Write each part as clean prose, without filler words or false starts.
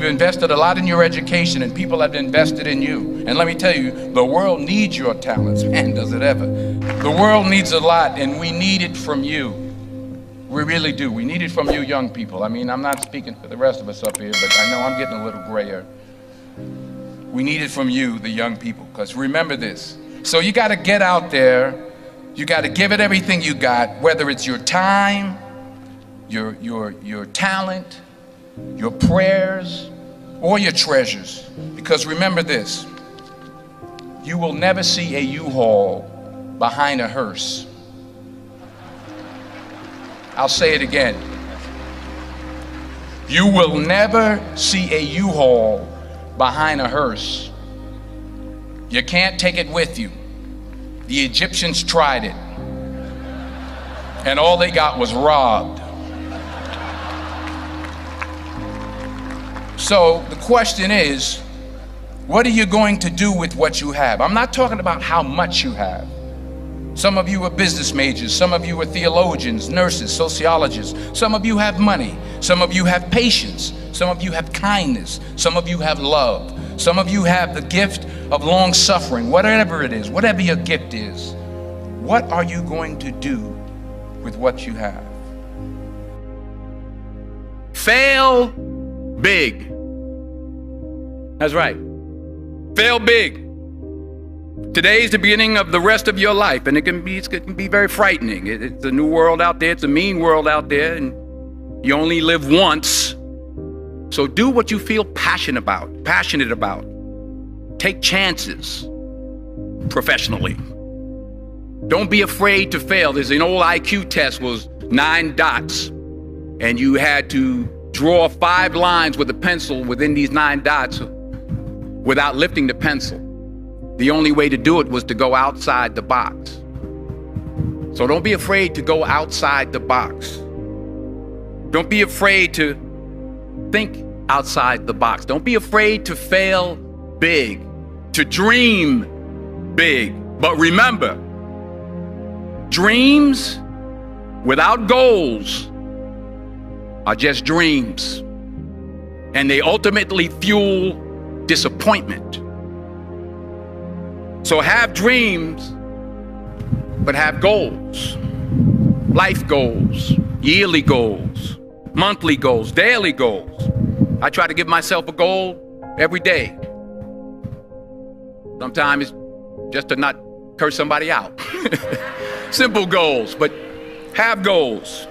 you've invested a lot in your education, and people have invested in you. And let me tell you, the world needs your talents. Man, does it ever. The world needs a lot, and we need it from you. We really do. We need it from you young people. I mean, I'm not speaking for the rest of us up here, but I know I'm getting a little grayer. We need it from you, the young people, because remember this. So you got to get out there. You got to give it everything you got, whether it's your time, your talent, your prayers, or your treasures. Because remember this, you will never see a U-Haul behind a hearse. I'll say it again. You will never see a U-Haul behind a hearse. You can't take it with you. The Egyptians tried it, and all they got was robbed. So the question is, what are you going to do with what you have? I'm not talking about how much you have. Some of you are business majors, some of you are theologians, nurses, sociologists. Some of you have money, some of you have patience, some of you have kindness, some of you have love, some of you have the gift of long suffering. Whatever it is, whatever your gift is, what are you going to do with what you have? Fail big. That's right. Fail big. Today's the beginning of the rest of your life, and it can be very frightening. It's a new world out there. It's a mean world out there, and you only live once. So do what you feel passionate about. Take chances professionally. Don't be afraid to fail. There's an old IQ test, was 9 dots, and you had to draw 5 lines with a pencil within these 9 dots without lifting the pencil. The only way to do it was to go outside the box. So don't be afraid to go outside the box. Don't be afraid to think outside the box. Don't be afraid to fail big, to dream big. But remember, dreams without goals are just dreams, and they ultimately fuel disappointment. So have dreams, but have goals. Life goals, yearly goals, monthly goals, daily goals. I try to give myself a goal every day. Sometimes it's just to not curse somebody out. Simple goals, but have goals.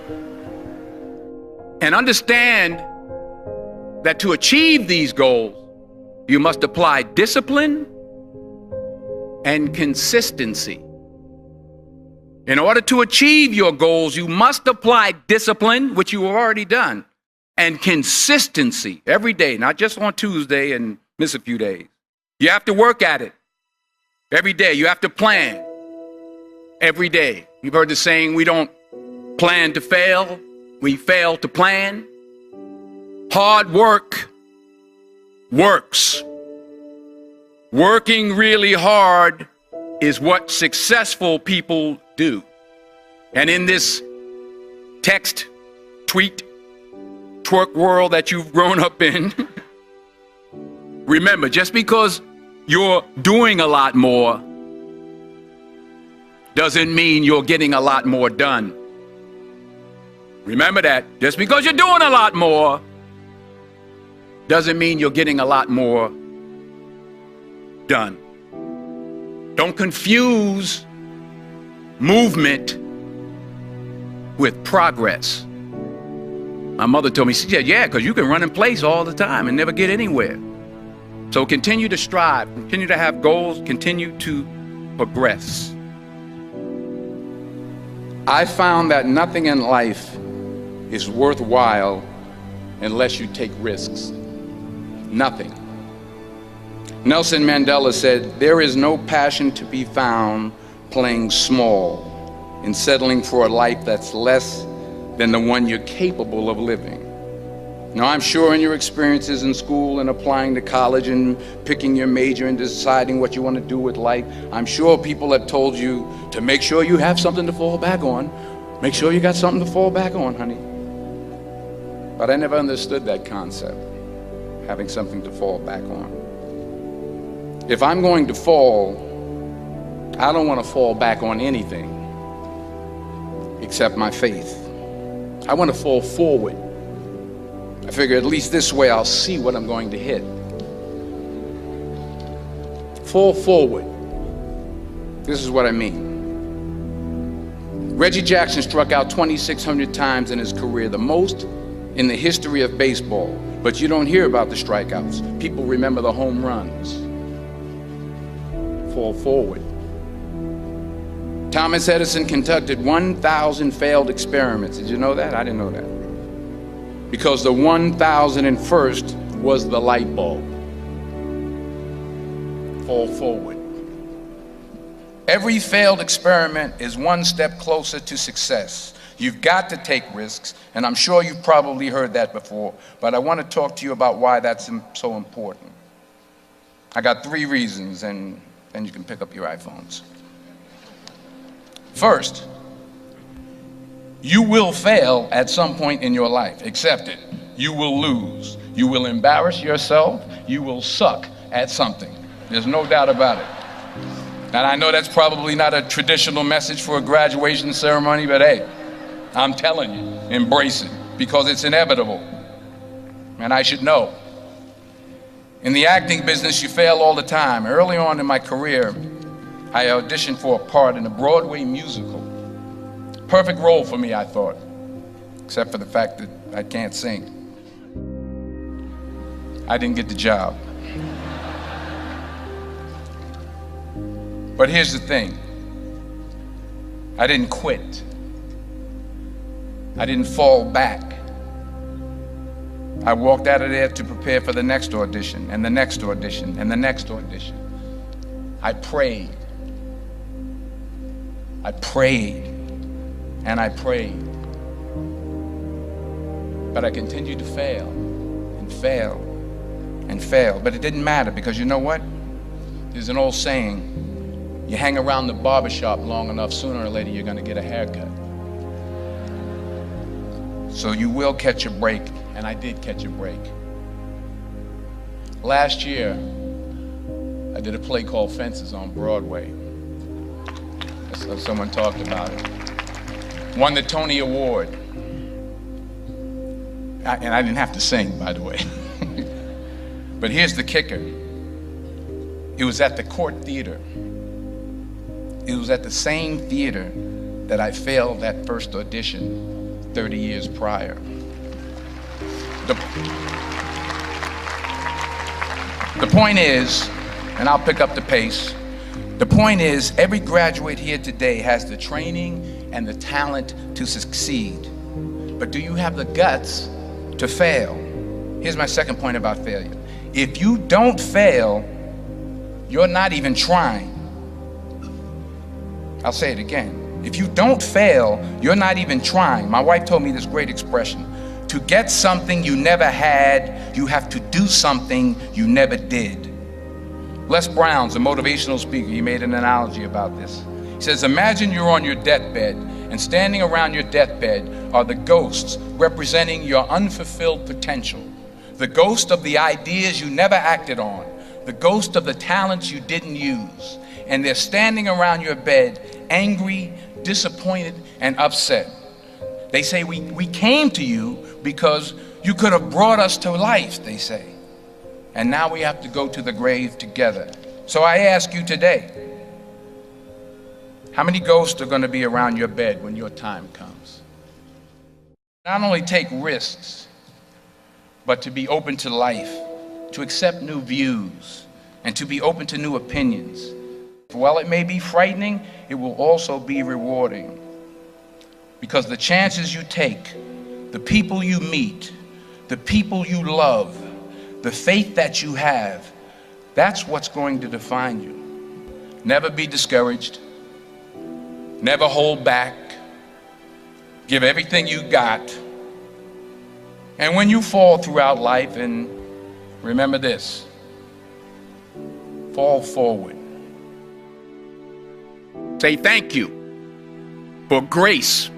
And understand that to achieve these goals, you must apply discipline and consistency. In order to achieve your goals, you must apply discipline, which you have already done, and consistency every day, not just on Tuesday and miss a few days. You have to work at it every day. You have to plan every day. You've heard the saying, we don't plan to fail, we fail to plan. Hard work works. Working really hard is what successful people do. And in this text, tweet, twerk world that you've grown up in, remember, just because you're doing a lot more doesn't mean you're getting a lot more done. Remember that. Just because you're doing a lot more doesn't mean you're getting a lot more done. Don't confuse movement with progress. My mother told me, she said, yeah, because you can run in place all the time and never get anywhere. So continue to strive, continue to have goals, continue to progress. I found that nothing in life is worthwhile unless you take risks. Nothing. Nelson Mandela said, there is no passion to be found playing small and settling for a life that's less than the one you're capable of living. Now, I'm sure in your experiences in school and applying to college and picking your major and deciding what you want to do with life, I'm sure people have told you to make sure you have something to fall back on. Make sure you got something to fall back on, honey. But I never understood that concept. having something to fall back on. If I'm going to fall, I don't want to fall back on anything except my faith. I want to fall forward. I figure at least this way I'll see what I'm going to hit. Fall forward. This is what I mean. Reggie Jackson struck out 2,600 times in his career, the most in the history of baseball. But you don't hear about the strikeouts. People remember the home runs. Fall forward. Thomas Edison conducted 1,000 failed experiments. Did you know that? I didn't know that. Because the 1,001st was the light bulb. Fall forward. Every failed experiment is one step closer to success. You've got to take risks, and I'm sure you've probably heard that before, but I want to talk to you about why that's so important. I got 3 reasons, and then you can pick up your iPhones. First, you will fail at some point in your life. Accept it. You will lose. You will embarrass yourself. You will suck at something. There's no doubt about it. And I know that's probably not a traditional message for a graduation ceremony, but hey, I'm telling you, embrace it, because it's inevitable. And I should know. In the acting business, you fail all the time. Early on in my career, I auditioned for a part in a Broadway musical. Perfect role for me, I thought, except for the fact that I can't sing. I didn't get the job. But here's the thing. I didn't quit. I didn't fall back. I walked out of there to prepare for the next audition, and the next audition, and the next audition. I prayed. I prayed, and I prayed. But I continued to fail, and fail, and fail. But it didn't matter, because you know what? There's an old saying, you hang around the barbershop long enough, sooner or later you're going to get a haircut. So you will catch a break, and I did catch a break. Last year, I did a play called Fences on Broadway. Someone talked about it. Won the Tony Award. And I didn't have to sing, by the way. But here's the kicker. It was at the Court Theater. It was at the same theater that I failed that first audition 30 years prior. The point is, and I'll pick up the pace, the point is, every graduate here today has the training and the talent to succeed. But do you have the guts to fail? Here's my second point about failure. If you don't fail, you're not even trying. I'll say it again. If you don't fail, you're not even trying. My wife told me this great expression. To get something you never had, you have to do something you never did. Les Brown's a motivational speaker. He made an analogy about this. He says, imagine you're on your deathbed, and standing around your deathbed are the ghosts representing your unfulfilled potential. The ghost of the ideas you never acted on. The ghost of the talents you didn't use. And they're standing around your bed, angry, disappointed, and upset. They say, we came to you because you could have brought us to life, they say. And now we have to go to the grave together. So I ask you today, how many ghosts are going to be around your bed when your time comes? Not only take risks, but to be open to life, to accept new views, and to be open to new opinions. While it may be frightening, it will also be rewarding. Because the chances you take, the people you meet, the people you love, the faith that you have, that's what's going to define you. Never be discouraged. Never hold back. Give everything you got. And when you fall throughout life, and remember this, fall forward. Say thank you for grace.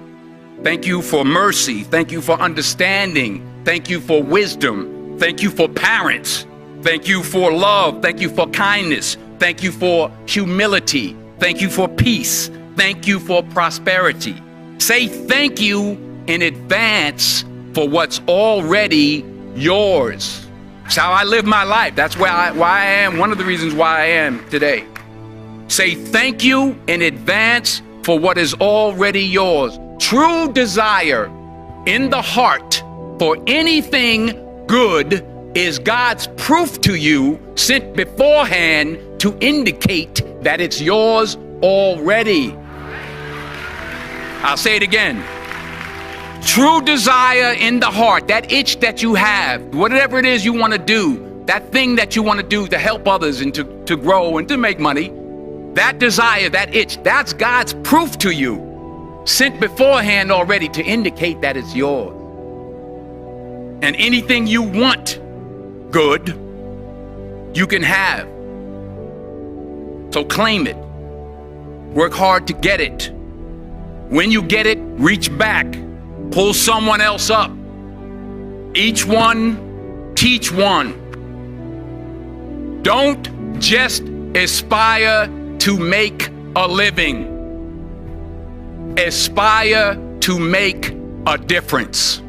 Thank you for mercy. Thank you for understanding. Thank you for wisdom. Thank you for parents. Thank you for love. Thank you for kindness. Thank you for humility. Thank you for peace. Thank you for prosperity. Say thank you in advance for what's already yours. It's how I live my life. That's why I am, one of the reasons why I am today. Say thank you in advance for what is already yours. True desire in the heart for anything good is God's proof to you, sent beforehand to indicate that it's yours already. I'll say it again. True desire in the heart, that itch that you have, whatever it is you want to do, that thing that you want to do to help others and to grow and to make money, that desire, that itch, that's God's proof to you, sent beforehand already to indicate that it's yours. And anything you want good, you can have. So claim it. Work hard to get it. When you get it, reach back. Pull someone else up. Each one, teach one. Don't just aspire to make a living. Aspire to make a difference.